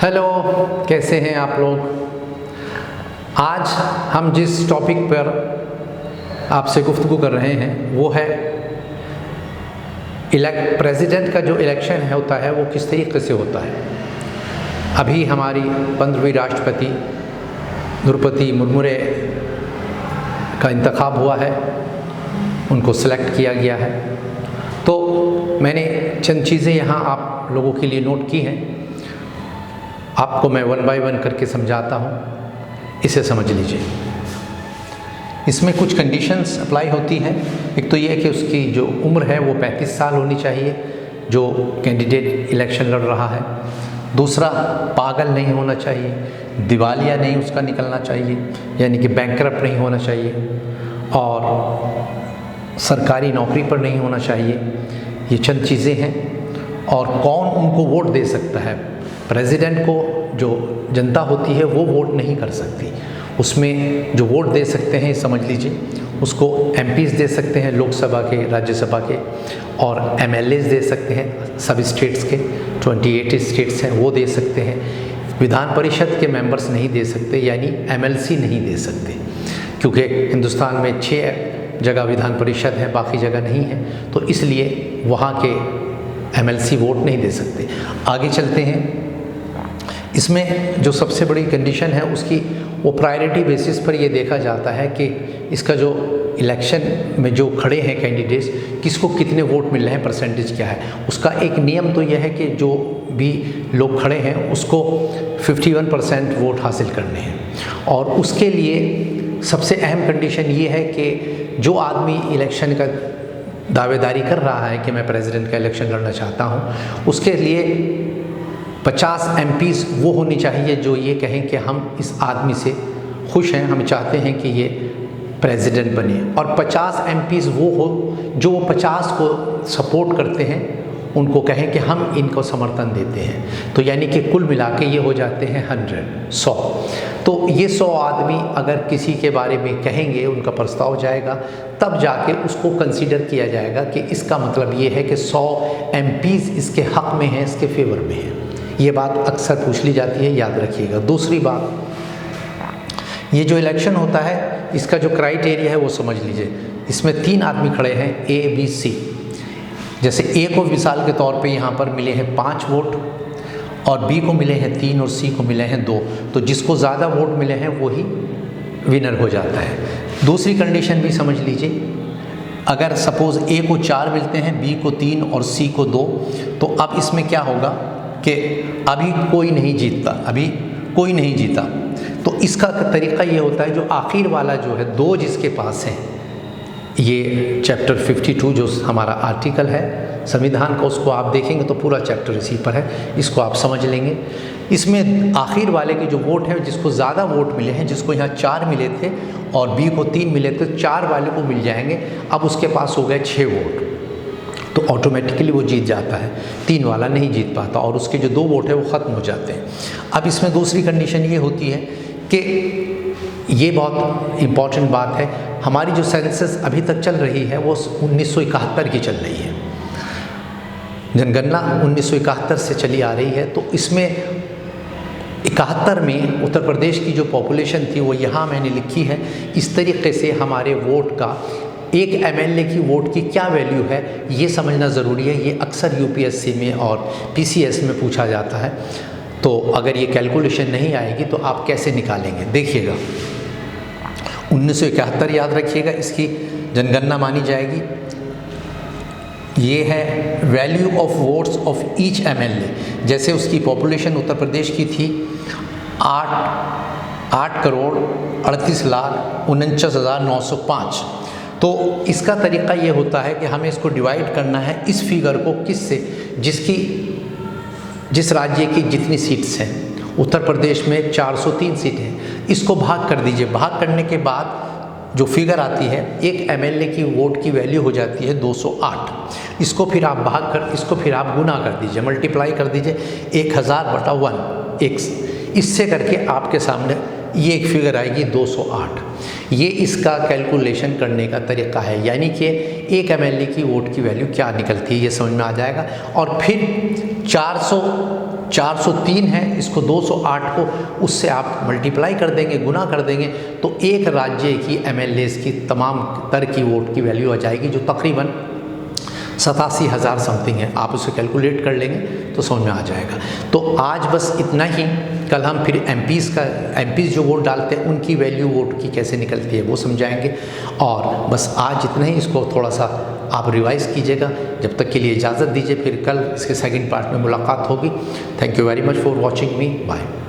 Hello, कैसे हैं आप लोग। आज हम जिस टॉपिक पर आपसे गुफ्तगू कर रहे हैं वो है प्रेसिडेंट का जो इलेक्शन होता है वो किस तरीके से होता है। अभी हमारी 15वीं राष्ट्रपति द्रौपदी मुर्मू का इंतखाब हुआ है, उनको सेलेक्ट किया गया है। तो मैंने चंद चीज़ें यहाँ आप लोगों के लिए नोट की हैं, आपको मैं 1 बाय 1 करके समझाता हूँ, इसे समझ लीजिए। इसमें कुछ कंडीशंस अप्लाई होती हैं। एक तो ये है कि उसकी जो उम्र है वो 35 साल होनी चाहिए जो कैंडिडेट इलेक्शन लड़ रहा है। दूसरा, पागल नहीं होना चाहिए, दिवालिया नहीं उसका निकलना चाहिए, यानी कि बैंकरप्ट नहीं होना चाहिए, और सरकारी नौकरी पर नहीं होना चाहिए। ये चंद चीज़ें हैं। और कौन उनको वोट दे सकता है, प्रेसिडेंट को जो जनता होती है वो वोट नहीं कर सकती। उसमें जो वोट दे सकते हैं समझ लीजिए, उसको एमपीज़ दे सकते हैं लोकसभा के, राज्यसभा के, और एमएलएज़ दे सकते हैं सब स्टेट्स के, 28 स्टेट्स हैं वो दे सकते हैं। विधान परिषद के मेंबर्स नहीं दे सकते, यानी एमएलसी नहीं दे सकते, क्योंकि हिंदुस्तान में 6 जगह विधान परिषद है, बाकी जगह नहीं है, तो इसलिए वहाँ के एमएलसी वोट नहीं दे सकते। आगे चलते हैं। इसमें जो सबसे बड़ी कंडीशन है उसकी वो प्रायोरिटी बेसिस पर ये देखा जाता है कि इसका जो इलेक्शन में जो खड़े हैं कैंडिडेट्स, किसको कितने वोट मिल रहे हैं, परसेंटेज क्या है। उसका एक नियम तो यह है कि जो भी लोग खड़े हैं उसको 51% वोट हासिल करने हैं। और उसके लिए सबसे अहम कंडीशन ये है कि जो आदमी इलेक्शन का दावेदारी कर रहा है कि मैं प्रेसिडेंट का इलेक्शन लड़ना चाहता हूँ, उसके लिए 50 एमपीज़ वो होनी चाहिए जो ये कहें कि हम इस आदमी से खुश हैं, हम चाहते हैं कि ये प्रेसिडेंट बने। और 50 एमपीज़ वो हो जो 50 को सपोर्ट करते हैं, उनको कहें कि हम इनको समर्थन देते हैं। तो यानी कि कुल मिला के ये हो जाते हैं 100। तो ये 100 आदमी अगर किसी के बारे में कहेंगे, उनका प्रस्ताव जाएगा, तब जाके उसको कंसीडर किया जाएगा कि इसका मतलब ये है कि 100 एमपीज़ इसके हक़ में हैं, इसके फेवर में हैं। ये बात अक्सर पूछ ली जाती है, याद रखिएगा। दूसरी बात, ये जो इलेक्शन होता है इसका जो क्राइटेरिया है वो समझ लीजिए। इसमें 3 आदमी खड़े हैं, ए बी सी। जैसे ए को मिसाल के तौर पे यहाँ पर मिले हैं 5 वोट, और बी को मिले हैं 3 और सी को मिले हैं 2, तो जिसको ज़्यादा वोट मिले हैं वही विनर हो जाता है। दूसरी कंडीशन भी समझ लीजिए, अगर सपोज़ ए को 4 मिलते हैं, बी को 3 और सी को 2, तो अब इसमें क्या होगा कि अभी कोई नहीं जीतता। तो इसका तरीका ये होता है, जो आखिर वाला जो है 2 जिसके पास है, ये चैप्टर 52 जो हमारा आर्टिकल है संविधान का, उसको आप देखेंगे तो पूरा चैप्टर इसी पर है, इसको आप समझ लेंगे। इसमें आखिर वाले के जो वोट है, जिसको ज़्यादा वोट मिले हैं, जिसको यहाँ 4 मिले थे और बी को 3 मिले थे, 4 वाले को मिल जाएंगे। अब उसके पास हो गए 6 वोट, तो ऑटोमेटिकली वो जीत जाता है, 3 वाला नहीं जीत पाता, और उसके जो 2 वोट है वो ख़त्म हो जाते हैं। अब इसमें दूसरी कंडीशन ये होती है कि ये बहुत इम्पॉर्टेंट बात है, हमारी जो सेंसस अभी तक चल रही है वो 1971 की चल रही है। जनगणना 1971 से चली आ रही है। तो इसमें 71 में उत्तर प्रदेश की जो पॉपुलेशन थी वो यहाँ मैंने लिखी है। इस तरीके से हमारे वोट का, एक एमएलए की वोट की क्या वैल्यू है ये समझना ज़रूरी है। ये अक्सर यूपीएससी में और पीसीएस में पूछा जाता है। तो अगर ये कैलकुलेशन नहीं आएगी तो आप कैसे निकालेंगे, देखिएगा। 1971 याद रखिएगा, इसकी जनगणना मानी जाएगी। ये है value of votes of each MLA. जैसे उसकी पॉपुलेशन उत्तर प्रदेश की थी 8,38,38,49,905। तो इसका तरीका ये होता है कि हमें इसको डिवाइड करना है, इस फिगर को किससे, जिस राज्य की जितनी सीट्स हैं। उत्तर प्रदेश में 403 सीटें हैं, इसको भाग कर दीजिए। भाग करने के बाद जो फिगर आती है, एक एमएलए की वोट की वैल्यू हो जाती है 208। इसको फिर आप गुना कर दीजिए, मल्टीप्लाई कर दीजिए 1000/1 इससे करके आपके सामने ये एक फिगर आएगी 208। ये इसका कैलकुलेशन करने का तरीका है, यानी कि एक एमएलए की वोट की वैल्यू क्या निकलती है ये समझ में आ जाएगा। और फिर 403 है, इसको 208 को उससे आप मल्टीप्लाई कर देंगे, गुना कर देंगे, तो एक राज्य की एमएलएस की तमाम तर की वोट की वैल्यू आ जाएगी, जो तकरीबन 87,000 समथिंग है। आप उसे कैलकुलेट कर लेंगे तो समझ में आ जाएगा। तो आज बस इतना ही। कल हम फिर एमपीज़ जो वोट डालते हैं उनकी वैल्यू वोट की कैसे निकलती है वो समझाएंगे। और बस आज इतना ही, इसको थोड़ा सा आप रिवाइज़ कीजिएगा। जब तक के लिए इजाज़त दीजिए, फिर कल इसके सेकंड पार्ट में मुलाकात होगी। Thank you very much for watching me. Bye.